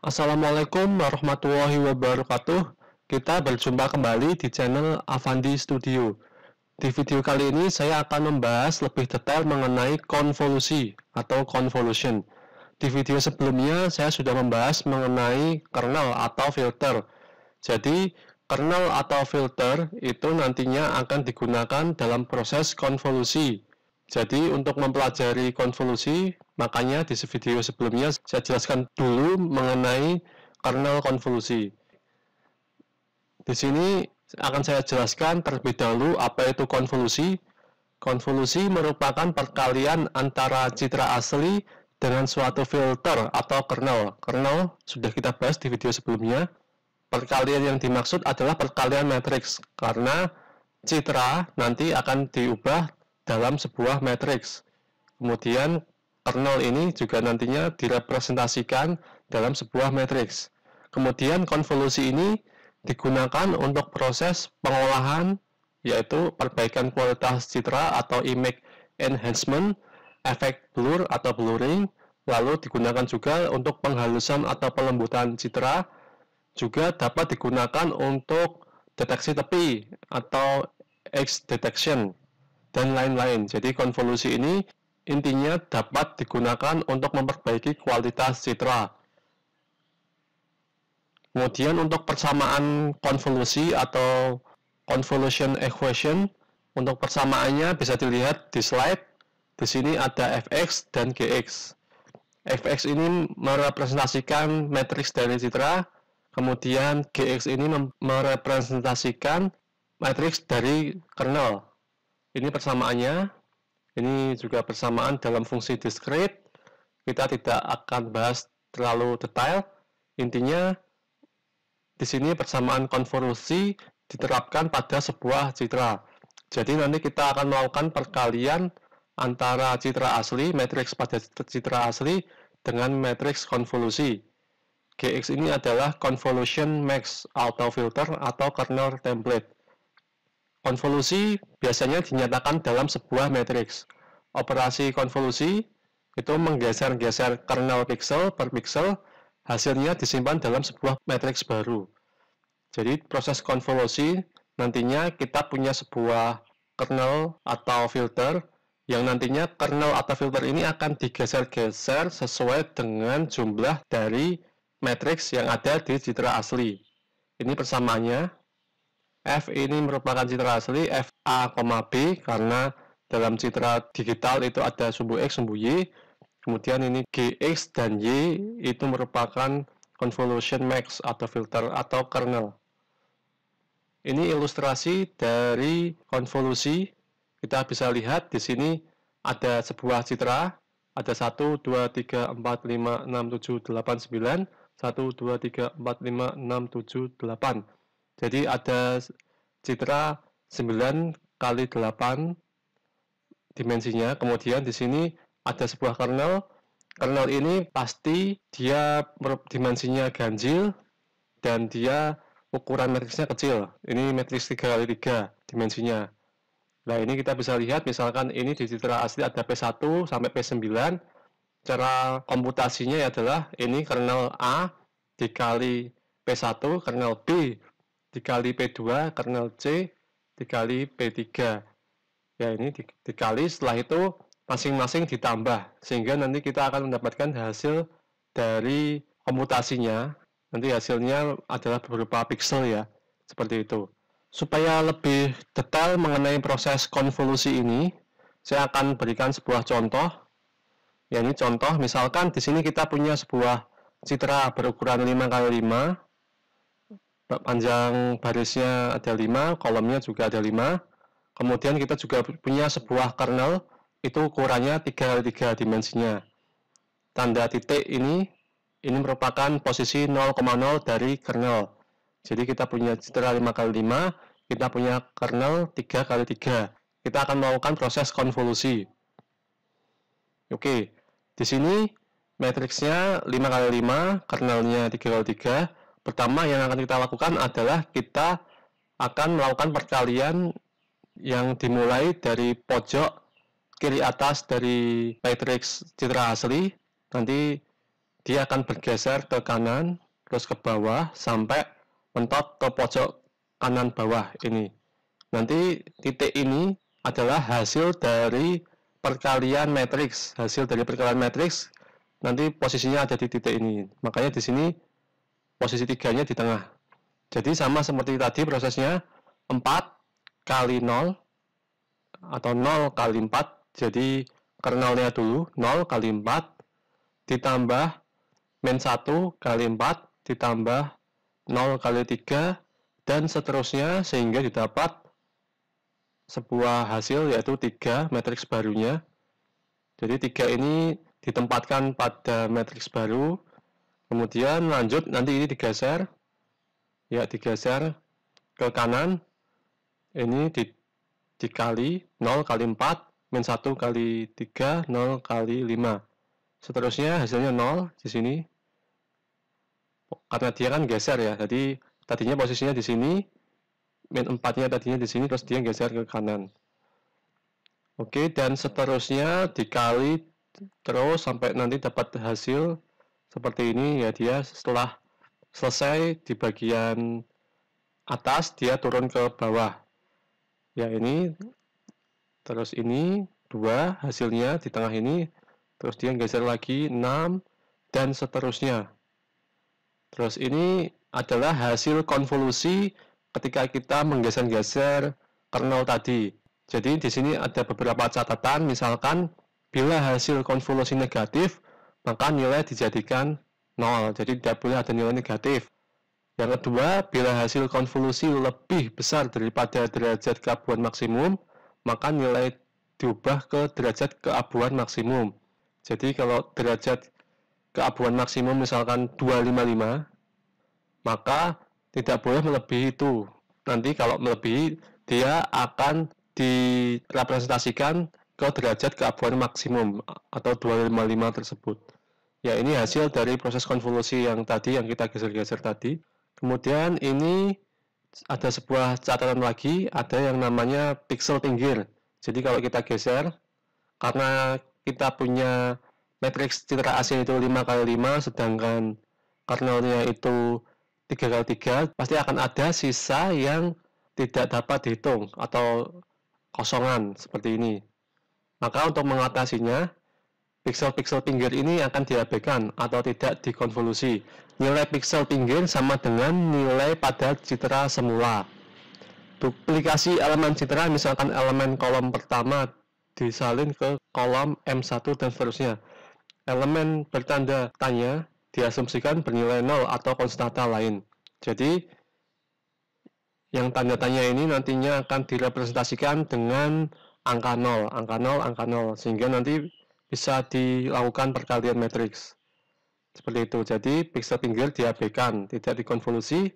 Assalamualaikum warahmatullahi wabarakatuh. Kita berjumpa kembali di channel Avandi Studio. Di video kali ini saya akan membahas lebih detail mengenai konvolusi atau convolution. Di video sebelumnya saya sudah membahas mengenai kernel atau filter. Jadi kernel atau filter itu nantinya akan digunakan dalam proses konvolusi. Jadi untuk mempelajari konvolusi, makanya di video sebelumnya saya jelaskan dulu mengenai kernel konvolusi. Di sini akan saya jelaskan terlebih dahulu apa itu konvolusi. Konvolusi merupakan perkalian antara citra asli dengan suatu filter atau kernel. Kernel sudah kita bahas di video sebelumnya. Perkalian yang dimaksud adalah perkalian matriks, karena citra nanti akan diubah dalam sebuah matriks. Kemudian kernel ini juga nantinya direpresentasikan dalam sebuah matriks. Kemudian konvolusi ini digunakan untuk proses pengolahan, yaitu perbaikan kualitas citra atau image enhancement, efek blur atau blurring, lalu digunakan juga untuk penghalusan atau pelembutan citra, juga dapat digunakan untuk deteksi tepi atau edge detection, dan lain-lain. Jadi konvolusi ini intinya dapat digunakan untuk memperbaiki kualitas citra. Kemudian untuk persamaan konvolusi atau convolution equation, untuk persamaannya bisa dilihat di slide. Di sini ada fx dan gx. Fx ini merepresentasikan matriks dari citra, kemudian gx ini merepresentasikan matriks dari kernel. Ini persamaannya. Ini juga persamaan dalam fungsi discrete. Kita tidak akan bahas terlalu detail. Intinya di sini persamaan konvolusi diterapkan pada sebuah citra. Jadi nanti kita akan melakukan perkalian antara citra asli, matriks pada citra asli dengan matriks konvolusi. Gx ini adalah convolution max atau filter atau kernel template. Konvolusi biasanya dinyatakan dalam sebuah matriks. Operasi konvolusi itu menggeser-geser kernel pixel per pixel, hasilnya disimpan dalam sebuah matriks baru. Jadi proses konvolusi nantinya kita punya sebuah kernel atau filter, yang nantinya kernel atau filter ini akan digeser-geser sesuai dengan jumlah dari matriks yang ada di citra asli. Ini persamaannya. F ini merupakan citra asli, F A, B, karena dalam citra digital itu ada sumbu X, sumbu Y. Kemudian ini GX dan Y itu merupakan convolution max atau filter atau kernel. Ini ilustrasi dari konvolusi. Kita bisa lihat di sini ada sebuah citra, ada 1, 2, 3, 4, 5, 6, 7, 8, 9, 1, 2, 3, 4, 5, 6, 7, 8. Jadi ada citra 9 kali 8 dimensinya. Kemudian di sini ada sebuah kernel. Kernel ini pasti dia dimensinya ganjil dan dia ukuran matriksnya kecil. Ini matriks 3 kali 3 dimensinya. Nah, ini kita bisa lihat misalkan ini di citra asli ada P1 sampai P9. Cara komputasinya adalah ini kernel A dikali P1, kernel B dikali P2, kernel C dikali P3. Ya, ini dikali, setelah itu masing-masing ditambah, sehingga nanti kita akan mendapatkan hasil dari komputasinya. Nanti hasilnya adalah berupa pixel ya, seperti itu. Supaya lebih detail mengenai proses konvolusi ini, saya akan berikan sebuah contoh. Ya, ini contoh, misalkan di sini kita punya sebuah citra berukuran 5 kali 5. Panjang barisnya ada 5, kolomnya juga ada 5. Kemudian kita juga punya sebuah kernel, itu ukurannya 3 kali 3 dimensinya. Tanda titik ini merupakan posisi 0,0 dari kernel. Jadi kita punya citra 5 kali 5, kita punya kernel 3 kali 3. Kita akan melakukan proses konvolusi. Oke, di sini matriksnya 5 kali 5, kernelnya 3 kali 3. Pertama yang akan kita lakukan adalah kita akan melakukan perkalian yang dimulai dari pojok kiri atas dari matriks citra asli. Nanti dia akan bergeser ke kanan, terus ke bawah, sampai mentok ke pojok kanan bawah ini. Nanti titik ini adalah hasil dari perkalian matriks. Hasil dari perkalian matriks nanti posisinya ada di titik ini. Makanya di sini posisi 3-nya di tengah. Jadi sama seperti tadi prosesnya 4 kali 0 atau 0 kali 4. Jadi kernelnya dulu 0 kali 4 ditambah min 1 kali 4 ditambah 0 kali 3 dan seterusnya sehingga didapat sebuah hasil yaitu 3 matriks barunya. Jadi 3 ini ditempatkan pada matriks baru, kemudian lanjut nanti ini digeser, ya digeser ke kanan, ini dikali 0 kali 4, min 1 kali 3, 0 kali 5. Seterusnya hasilnya 0 di sini, karena dia kan geser ya, jadi tadinya posisinya di sini, min 4-nya tadinya di sini, terus dia geser ke kanan. Oke, dan seterusnya dikali terus sampai nanti dapat hasil seperti ini ya, dia setelah selesai di bagian atas dia turun ke bawah. Ya ini, terus ini 2 hasilnya di tengah ini, terus dia geser lagi 6 dan seterusnya. Terus ini adalah hasil konvolusi ketika kita menggeser-geser kernel tadi. Jadi di sini ada beberapa catatan, misalkan bila hasil konvolusi negatif, maka nilai dijadikan 0. Jadi tidak boleh ada nilai negatif. Yang kedua, bila hasil konvolusi lebih besar daripada derajat keabuan maksimum, maka nilai diubah ke derajat keabuan maksimum. Jadi kalau derajat keabuan maksimum misalkan 255, maka tidak boleh melebihi itu. Nanti kalau melebihi, dia akan direpresentasikan ke derajat keabuan maksimum atau 255 tersebut. Ya, ini hasil dari proses konvolusi yang tadi, yang kita geser-geser tadi. Kemudian ini ada sebuah catatan lagi, ada yang namanya pixel pinggir. Jadi kalau kita geser, karena kita punya matriks citra asing itu 5 kali 5, sedangkan kernelnya itu 3 kali 3, pasti akan ada sisa yang tidak dapat dihitung atau kosongan seperti ini. Maka untuk mengatasinya, pixel-pixel pinggir ini akan diabaikan atau tidak dikonvolusi. Nilai pixel pinggir sama dengan nilai pada citra semula. Duplikasi elemen citra, misalkan elemen kolom pertama disalin ke kolom M1 dan seterusnya. Elemen bertanda tanya diasumsikan bernilai 0 atau konstanta lain. Jadi, yang tanda tanya ini nantinya akan direpresentasikan dengan angka 0, angka 0, angka 0, sehingga nanti bisa dilakukan perkalian matriks. Seperti itu. Jadi, pixel pinggir diabaikan, tidak dikonvolusi.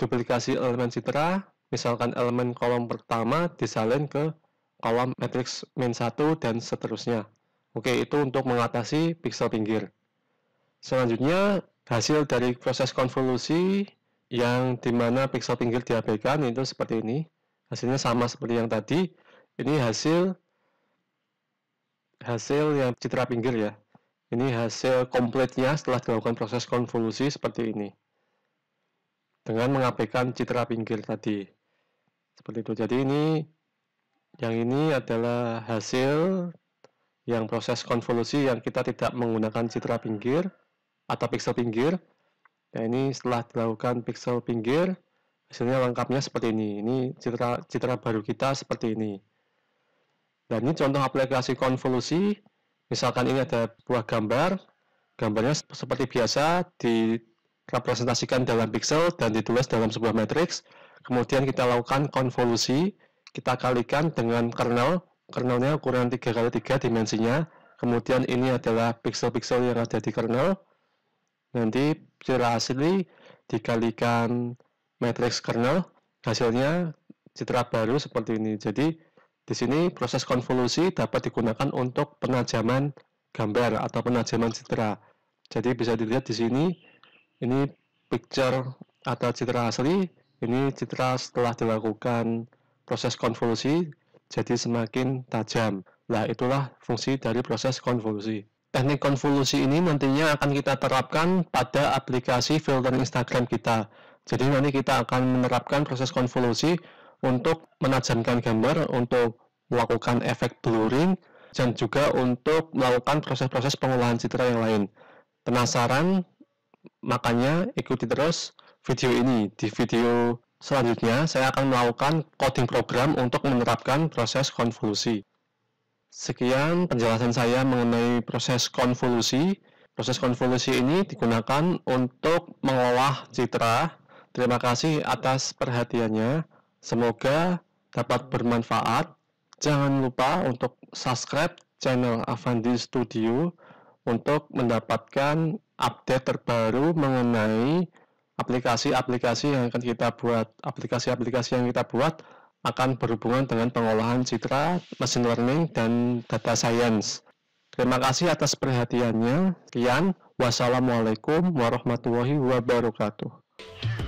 Duplikasi elemen citra, misalkan elemen kolom pertama disalin ke kolom matriks min 1 dan seterusnya. Oke, itu untuk mengatasi pixel pinggir. Selanjutnya, hasil dari proses konvolusi yang dimana pixel pinggir diabaikan itu seperti ini. Hasilnya sama seperti yang tadi. Ini hasil yang citra pinggir ya. Ini hasil komplitnya setelah dilakukan proses konvolusi seperti ini. Dengan mengabaikan citra pinggir tadi. Seperti itu. Jadi yang ini adalah hasil yang proses konvolusi yang kita tidak menggunakan citra pinggir atau pixel pinggir. Nah, ini setelah dilakukan pixel pinggir, hasilnya lengkapnya seperti ini. Ini citra baru kita seperti ini. Dan ini contoh aplikasi konvolusi. Misalkan ini ada buah gambar. Gambarnya seperti biasa direpresentasikan dalam pixel dan ditulis dalam sebuah matriks. Kemudian kita lakukan konvolusi. Kita kalikan dengan kernel. Kernelnya ukuran 3 kali 3 dimensinya. Kemudian ini adalah pixel-pixel yang ada di kernel. Nanti citra asli dikalikan matriks kernel, hasilnya citra baru seperti ini. Jadi di sini proses konvolusi dapat digunakan untuk penajaman gambar atau penajaman citra. Jadi bisa dilihat di sini, ini picture atau citra asli, ini citra setelah dilakukan proses konvolusi jadi semakin tajam. Nah, itulah fungsi dari proses konvolusi. Teknik konvolusi ini nantinya akan kita terapkan pada aplikasi filter Instagram kita. Jadi nanti kita akan menerapkan proses konvolusi untuk menajamkan gambar, untuk melakukan efek blurring, dan juga untuk melakukan proses-proses pengolahan citra yang lain. Penasaran? Makanya ikuti terus video ini. Di video selanjutnya, saya akan melakukan coding program untuk menerapkan proses konvolusi. Sekian penjelasan saya mengenai proses konvolusi. Proses konvolusi ini digunakan untuk mengolah citra. Terima kasih atas perhatiannya. Semoga dapat bermanfaat. Jangan lupa untuk subscribe channel Avandi Studio untuk mendapatkan update terbaru mengenai aplikasi-aplikasi yang akan kita buat. Aplikasi-aplikasi yang kita buat akan berhubungan dengan pengolahan citra, machine learning, dan data science. Terima kasih atas perhatiannya. Sekian. Wassalamualaikum warahmatullahi wabarakatuh.